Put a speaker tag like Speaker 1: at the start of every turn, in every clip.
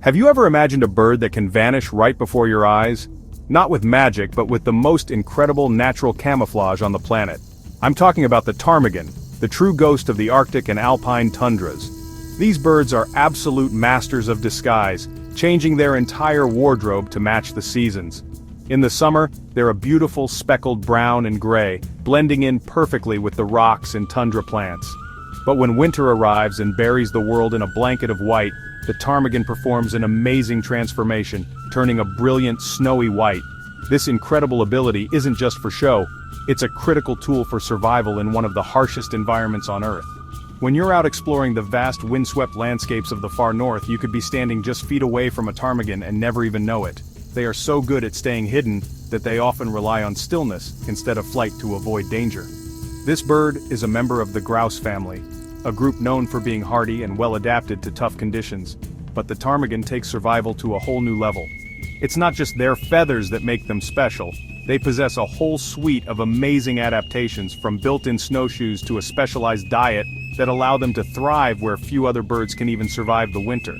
Speaker 1: Have you ever imagined a bird that can vanish right before your eyes? Not with magic, but with the most incredible natural camouflage on the planet. I'm talking about the ptarmigan, the true ghost of the Arctic and alpine tundras. These birds are absolute masters of disguise, changing their entire wardrobe to match the seasons. In the summer, they're a beautiful speckled brown and gray, blending in perfectly with the rocks and tundra plants. But when winter arrives and buries the world in a blanket of white, the ptarmigan performs an amazing transformation, turning a brilliant snowy white. This incredible ability isn't just for show, it's a critical tool for survival in one of the harshest environments on Earth. When you're out exploring the vast windswept landscapes of the far north, you could be standing just feet away from a ptarmigan and never even know it. They are so good at staying hidden that they often rely on stillness instead of flight to avoid danger. This bird is a member of the grouse family, a group known for being hardy and well adapted to tough conditions. But the ptarmigan takes survival to a whole new level. It's not just their feathers that make them special, they possess a whole suite of amazing adaptations, from built-in snowshoes to a specialized diet that allow them to thrive where few other birds can even survive the winter.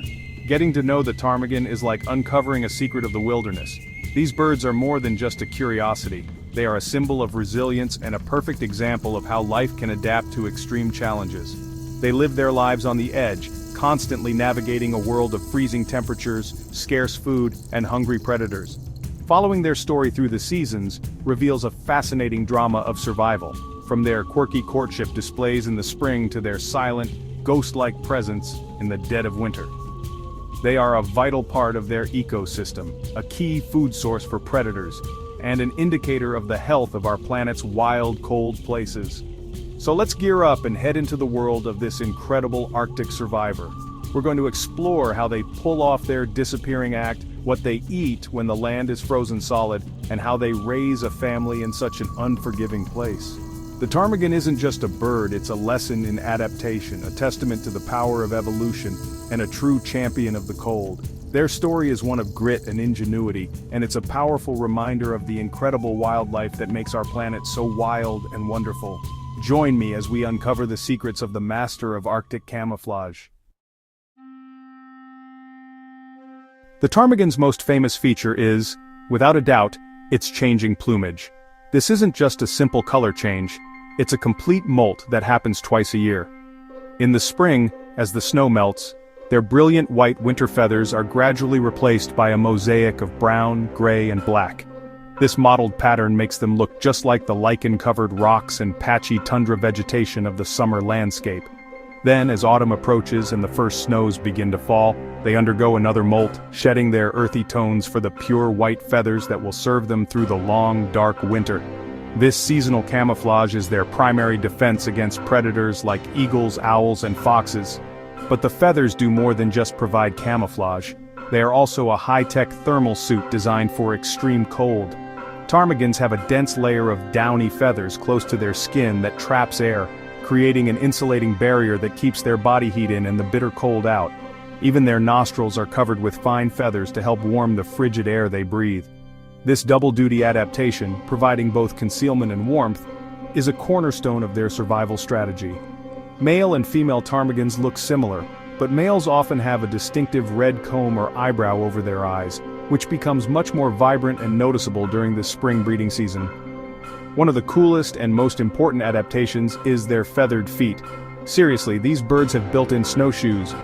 Speaker 1: Getting to know the ptarmigan is like uncovering a secret of the wilderness. These birds are more than just a curiosity, they are a symbol of resilience and a perfect example of how life can adapt to extreme challenges. They live their lives on the edge, constantly navigating a world of freezing temperatures, scarce food, and hungry predators. Following their story through the seasons reveals a fascinating drama of survival, from their quirky courtship displays in the spring to their silent, ghost-like presence in the dead of winter. They are a vital part of their ecosystem, a key food source for predators, and an indicator of the health of our planet's wild, cold places. So let's gear up and head into the world of this incredible Arctic survivor. We're going to explore how they pull off their disappearing act, what they eat when the land is frozen solid, and how they raise a family in such an unforgiving place. The ptarmigan isn't just a bird, it's a lesson in adaptation, a testament to the power of evolution, and a true champion of the cold. Their story is one of grit and ingenuity, and it's a powerful reminder of the incredible wildlife that makes our planet so wild and wonderful. Join me as we uncover the secrets of the master of Arctic camouflage. The ptarmigan's most famous feature is, without a doubt, its changing plumage. This isn't just a simple color change, it's a complete molt that happens twice a year. In the spring, as the snow melts, their brilliant white winter feathers are gradually replaced by a mosaic of brown, gray, and black. This mottled pattern makes them look just like the lichen-covered rocks and patchy tundra vegetation of the summer landscape. Then, as autumn approaches and the first snows begin to fall, they undergo another molt, shedding their earthy tones for the pure white feathers that will serve them through the long, dark winter. This seasonal camouflage is their primary defense against predators like eagles, owls, and foxes. But the feathers do more than just provide camouflage. They are also a high-tech thermal suit designed for extreme cold. Ptarmigans have a dense layer of downy feathers close to their skin that traps air, creating an insulating barrier that keeps their body heat in and the bitter cold out. Even their nostrils are covered with fine feathers to help warm the frigid air they breathe. This double-duty adaptation, providing both concealment and warmth, is a cornerstone of their survival strategy. Male and female ptarmigans look similar, but males often have a distinctive red comb or eyebrow over their eyes, which becomes much more vibrant and noticeable during the spring breeding season. One of the coolest and most important adaptations is their feathered feet. Seriously, these birds have built-in snowshoes.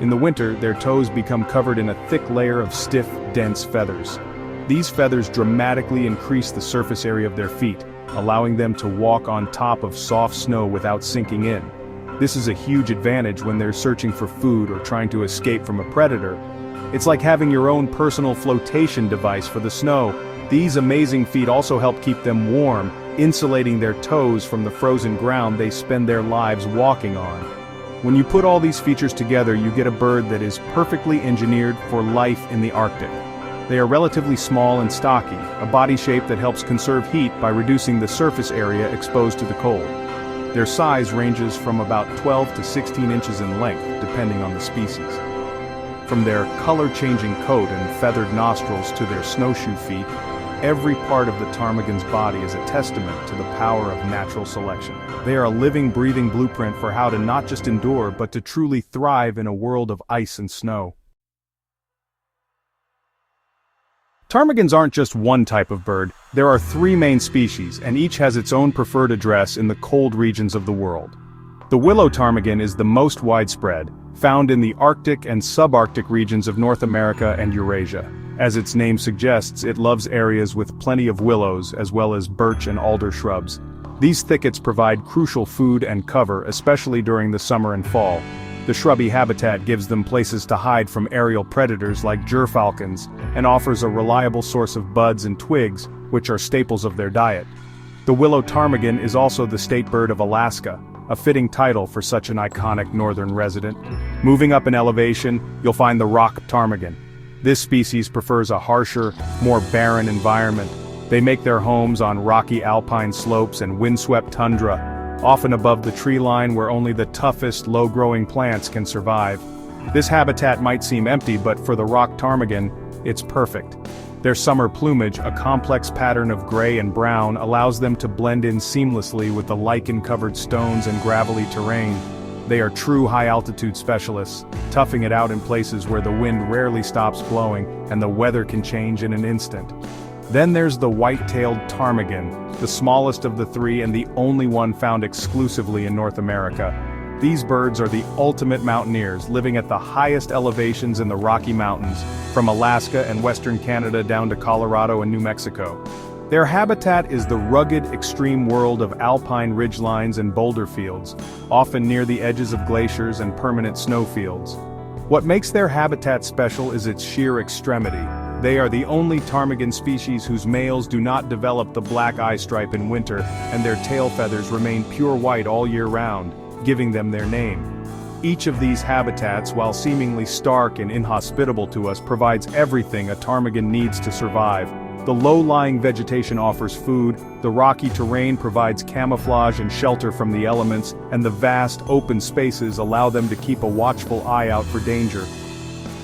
Speaker 1: In the winter, their toes become covered in a thick layer of stiff, dense feathers. These feathers dramatically increase the surface area of their feet, allowing them to walk on top of soft snow without sinking in. This is a huge advantage when they're searching for food or trying to escape from a predator. It's like having your own personal flotation device for the snow. These amazing feet also help keep them warm, insulating their toes from the frozen ground they spend their lives walking on. When you put all these features together, you get a bird that is perfectly engineered for life in the Arctic. They are relatively small and stocky, a body shape that helps conserve heat by reducing the surface area exposed to the cold. Their size ranges from about 12 to 16 inches in length, depending on the species. From their color-changing coat and feathered nostrils to their snowshoe feet, every part of the ptarmigan's body is a testament to the power of natural selection. They are a living, breathing blueprint for how to not just endure, but to truly thrive in a world of ice and snow. Ptarmigans aren't just one type of bird, there are three main species, and each has its own preferred address in the cold regions of the world. The willow ptarmigan is the most widespread, found in the Arctic and subarctic regions of North America and Eurasia. As its name suggests, it loves areas with plenty of willows as well as birch and alder shrubs. These thickets provide crucial food and cover, especially during the summer and fall. The shrubby habitat gives them places to hide from aerial predators like gerfalcons, and offers a reliable source of buds and twigs, which are staples of their diet. The willow ptarmigan is also the state bird of Alaska, a fitting title for such an iconic northern resident. Moving up in elevation, you'll find the rock ptarmigan. This species prefers a harsher, more barren environment. They make their homes on rocky alpine slopes and windswept tundra, often above the tree line where only the toughest, low-growing plants can survive. This habitat might seem empty, but for the rock ptarmigan, it's perfect. Their summer plumage, a complex pattern of gray and brown, allows them to blend in seamlessly with the lichen-covered stones and gravelly terrain. They are true high-altitude specialists, toughing it out in places where the wind rarely stops blowing and the weather can change in an instant. Then there's the white-tailed ptarmigan, the smallest of the three and the only one found exclusively in North America. These birds are the ultimate mountaineers, living at the highest elevations in the Rocky Mountains, from Alaska and western Canada down to Colorado and New Mexico. Their habitat is the rugged, extreme world of alpine ridgelines and boulder fields, often near the edges of glaciers and permanent snowfields. What makes their habitat special is its sheer extremity. They are the only ptarmigan species whose males do not develop the black eye stripe in winter, and their tail feathers remain pure white all year round, giving them their name. Each of these habitats, while seemingly stark and inhospitable to us, provides everything a ptarmigan needs to survive. The low-lying vegetation offers food, the rocky terrain provides camouflage and shelter from the elements, and the vast, open spaces allow them to keep a watchful eye out for danger.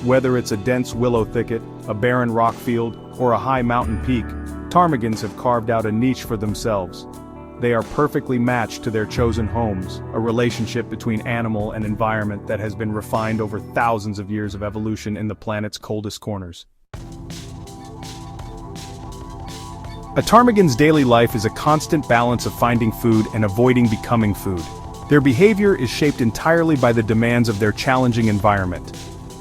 Speaker 1: Whether it's a dense willow thicket, a barren rock field, or a high mountain peak, ptarmigans have carved out a niche for themselves. They are perfectly matched to their chosen homes, a relationship between animal and environment that has been refined over thousands of years of evolution in the planet's coldest corners. A ptarmigan's daily life is a constant balance of finding food and avoiding becoming food. Their behavior is shaped entirely by the demands of their challenging environment.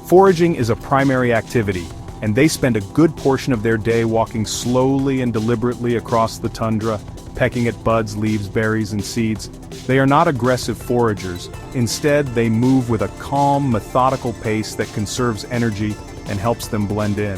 Speaker 1: Foraging is a primary activity, and they spend a good portion of their day walking slowly and deliberately across the tundra, pecking at buds, leaves, berries, and seeds. They are not aggressive foragers. Instead, they move with a calm, methodical pace that conserves energy and helps them blend in.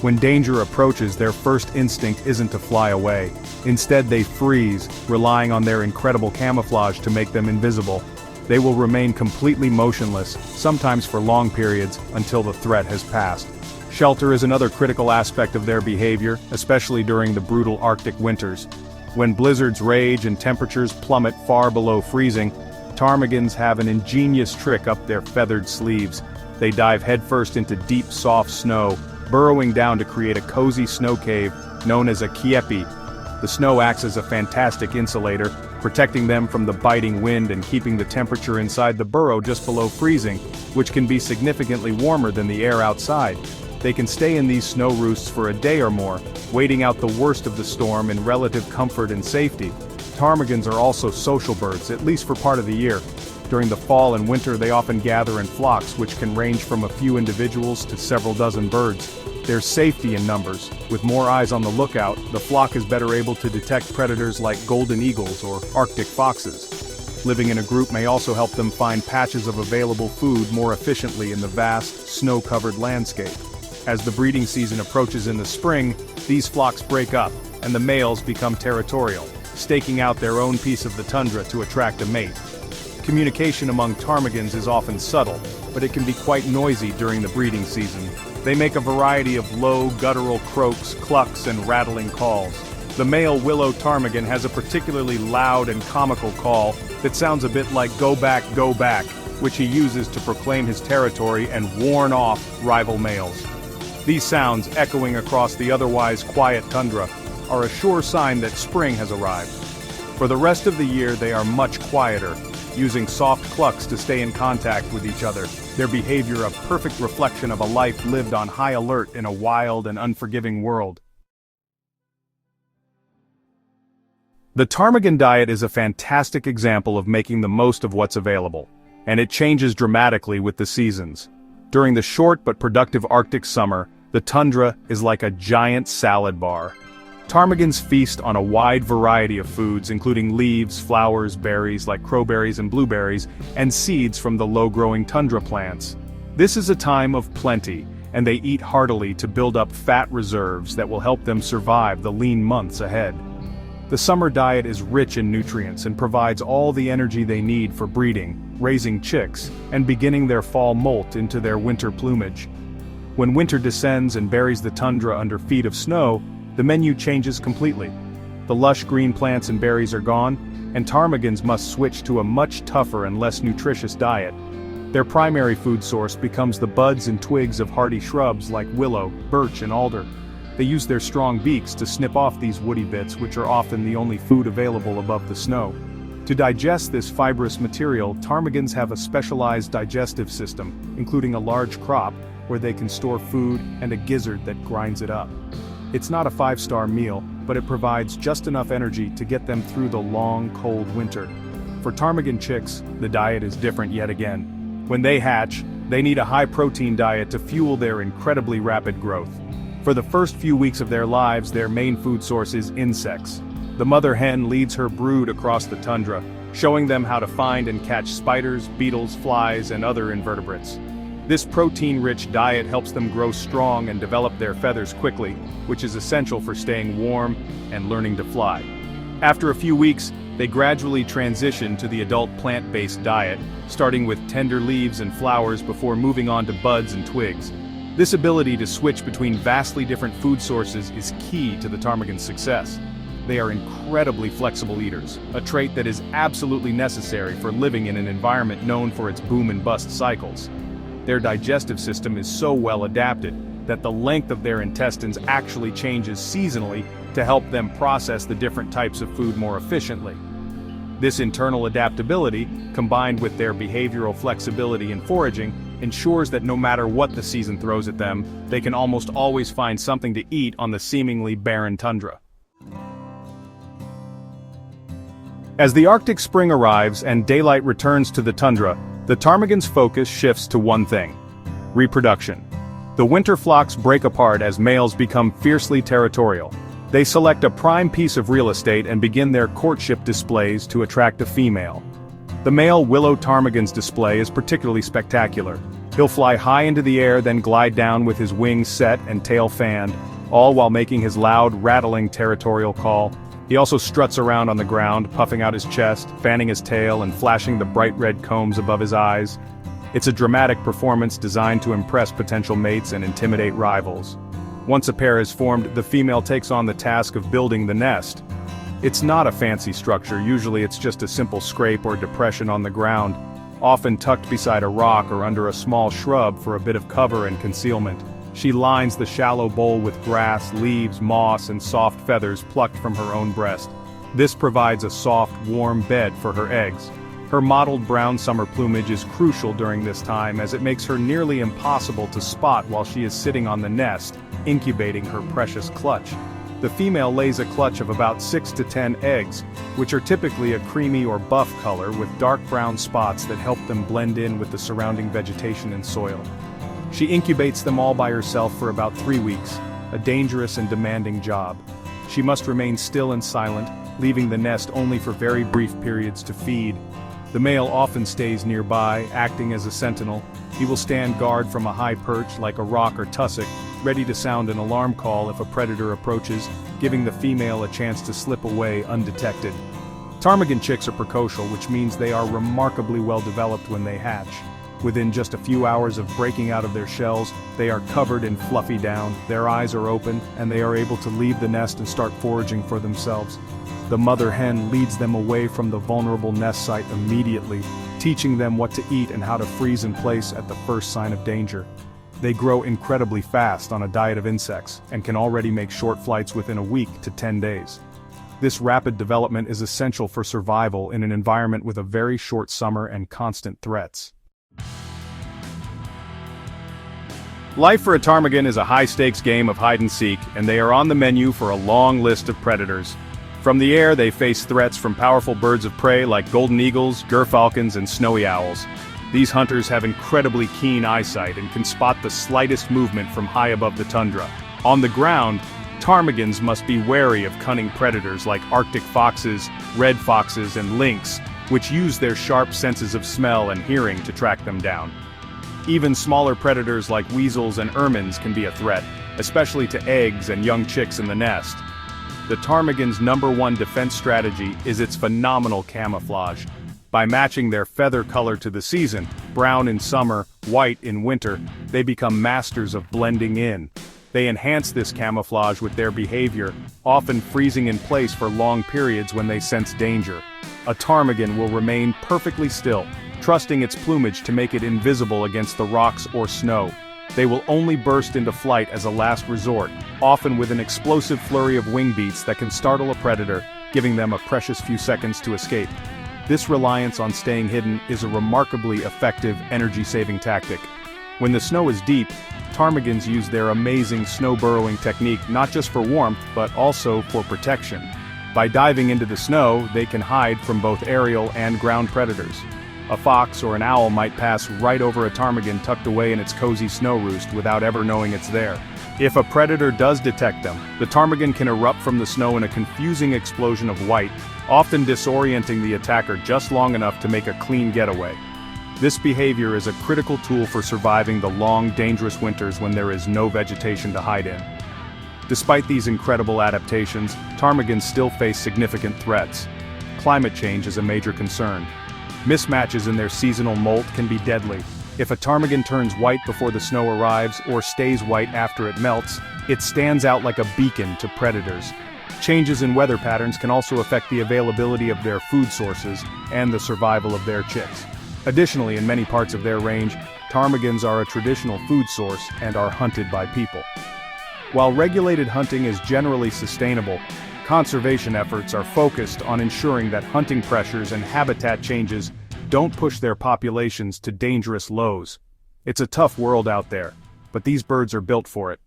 Speaker 1: When danger approaches, their first instinct isn't to fly away. Instead, they freeze, relying on their incredible camouflage to make them invisible. They will remain completely motionless, sometimes for long periods, until the threat has passed. Shelter is another critical aspect of their behavior, especially during the brutal Arctic winters. When blizzards rage and temperatures plummet far below freezing, ptarmigans have an ingenious trick up their feathered sleeves. They dive headfirst into deep, soft snow, burrowing down to create a cozy snow cave known as a kiepi. The snow acts as a fantastic insulator, protecting them from the biting wind and keeping the temperature inside the burrow just below freezing, which can be significantly warmer than the air outside. They can stay in these snow roosts for a day or more, waiting out the worst of the storm in relative comfort and safety. Ptarmigans are also social birds, at least for part of the year. During the fall and winter, they often gather in flocks, which can range from a few individuals to several dozen birds. There's safety in numbers. With more eyes on the lookout, the flock is better able to detect predators like golden eagles or Arctic foxes. Living in a group may also help them find patches of available food more efficiently in the vast, snow-covered landscape. As the breeding season approaches in the spring, these flocks break up, and the males become territorial, staking out their own piece of the tundra to attract a mate. Communication among ptarmigans is often subtle, but it can be quite noisy during the breeding season. They make a variety of low, guttural croaks, clucks, and rattling calls. The male willow ptarmigan has a particularly loud and comical call that sounds a bit like "go back, which he uses to proclaim his territory and warn off rival males. These sounds, echoing across the otherwise quiet tundra, are a sure sign that spring has arrived. For the rest of the year they are much quieter, using soft clucks to stay in contact with each other, their behavior a perfect reflection of a life lived on high alert in a wild and unforgiving world. The ptarmigan diet is a fantastic example of making the most of what's available, and it changes dramatically with the seasons. During the short but productive Arctic summer, the tundra is like a giant salad bar. Ptarmigans feast on a wide variety of foods including leaves, flowers, berries like crowberries and blueberries, and seeds from the low-growing tundra plants. This is a time of plenty, and they eat heartily to build up fat reserves that will help them survive the lean months ahead. The summer diet is rich in nutrients and provides all the energy they need for breeding, raising chicks, and beginning their fall molt into their winter plumage. When winter descends and buries the tundra under feet of snow, the menu changes completely. The lush green plants and berries are gone, and ptarmigans must switch to a much tougher and less nutritious diet. Their primary food source becomes the buds and twigs of hardy shrubs like willow, birch, and alder. They use their strong beaks to snip off these woody bits, which are often the only food available above the snow. To digest this fibrous material, ptarmigans have a specialized digestive system, including a large crop, where they can store food, and a gizzard that grinds it up. It's not a five-star meal, but it provides just enough energy to get them through the long, cold winter. For ptarmigan chicks, the diet is different yet again. When they hatch, they need a high-protein diet to fuel their incredibly rapid growth. For the first few weeks of their lives, their main food source is insects. The mother hen leads her brood across the tundra, showing them how to find and catch spiders, beetles, flies, and other invertebrates. This protein-rich diet helps them grow strong and develop their feathers quickly, which is essential for staying warm and learning to fly. After a few weeks, they gradually transition to the adult plant-based diet, starting with tender leaves and flowers before moving on to buds and twigs. This ability to switch between vastly different food sources is key to the ptarmigan's success. They are incredibly flexible eaters, a trait that is absolutely necessary for living in an environment known for its boom and bust cycles. Their digestive system is so well adapted that the length of their intestines actually changes seasonally to help them process the different types of food more efficiently. This internal adaptability, combined with their behavioral flexibility in foraging, ensures that no matter what the season throws at them, they can almost always find something to eat on the seemingly barren tundra. As the Arctic spring arrives and daylight returns to the tundra, the ptarmigan's focus shifts to one thing: reproduction. The winter flocks break apart as males become fiercely territorial. They select a prime piece of real estate and begin their courtship displays to attract a female. The male willow ptarmigan's display is particularly spectacular. He'll fly high into the air, then glide down with his wings set and tail fanned, all while making his loud, rattling territorial call. He also struts around on the ground, puffing out his chest, fanning his tail, and flashing the bright red combs above his eyes. It's a dramatic performance designed to impress potential mates and intimidate rivals. Once a pair is formed, the female takes on the task of building the nest. It's not a fancy structure, usually it's just a simple scrape or depression on the ground, often tucked beside a rock or under a small shrub for a bit of cover and concealment. She lines the shallow bowl with grass, leaves, moss, and soft feathers plucked from her own breast. This provides a soft, warm bed for her eggs. Her mottled brown summer plumage is crucial during this time as it makes her nearly impossible to spot while she is sitting on the nest, incubating her precious clutch. The female lays a clutch of about 6 to 10 eggs, which are typically a creamy or buff color with dark brown spots that help them blend in with the surrounding vegetation and soil. She incubates them all by herself for about 3 weeks, a dangerous and demanding job. She must remain still and silent, leaving the nest only for very brief periods to feed. The male often stays nearby, acting as a sentinel. He will stand guard from a high perch like a rock or tussock, ready to sound an alarm call if a predator approaches, giving the female a chance to slip away undetected. Ptarmigan chicks are precocial, which means they are remarkably well developed when they hatch. Within just a few hours of breaking out of their shells, they are covered in fluffy down, their eyes are open, and they are able to leave the nest and start foraging for themselves. The mother hen leads them away from the vulnerable nest site immediately, teaching them what to eat and how to freeze in place at the first sign of danger. They grow incredibly fast on a diet of insects, and can already make short flights within a week to 10 days. This rapid development is essential for survival in an environment with a very short summer and constant threats. Life for a ptarmigan is a high-stakes game of hide-and-seek, and they are on the menu for a long list of predators. From the air, they face threats from powerful birds of prey like golden eagles, gerfalcons, and snowy owls. These hunters have incredibly keen eyesight and can spot the slightest movement from high above the tundra. On the ground, ptarmigans must be wary of cunning predators like Arctic foxes, red foxes, and lynx, which use their sharp senses of smell and hearing to track them down. Even smaller predators like weasels and ermines can be a threat, especially to eggs and young chicks in the nest. The ptarmigan's #1 defense strategy is its phenomenal camouflage. By matching their feather color to the season, brown in summer, white in winter, they become masters of blending in. They enhance this camouflage with their behavior, often freezing in place for long periods when they sense danger. A ptarmigan will remain perfectly still, trusting its plumage to make it invisible against the rocks or snow. They will only burst into flight as a last resort, often with an explosive flurry of wing beats that can startle a predator, giving them a precious few seconds to escape. This reliance on staying hidden is a remarkably effective energy-saving tactic. When the snow is deep, ptarmigans use their amazing snow-burrowing technique not just for warmth but also for protection. By diving into the snow, they can hide from both aerial and ground predators. A fox or an owl might pass right over a ptarmigan tucked away in its cozy snow roost without ever knowing it's there. If a predator does detect them, the ptarmigan can erupt from the snow in a confusing explosion of white, often disorienting the attacker just long enough to make a clean getaway. This behavior is a critical tool for surviving the long, dangerous winters when there is no vegetation to hide in. Despite these incredible adaptations, ptarmigans still face significant threats. Climate change is a major concern. Mismatches in their seasonal molt can be deadly. If a ptarmigan turns white before the snow arrives or stays white after it melts, it stands out like a beacon to predators. Changes in weather patterns can also affect the availability of their food sources and the survival of their chicks. Additionally, in many parts of their range, ptarmigans are a traditional food source and are hunted by people. While regulated hunting is generally sustainable, conservation efforts are focused on ensuring that hunting pressures and habitat changes don't push their populations to dangerous lows. It's a tough world out there, but these birds are built for it.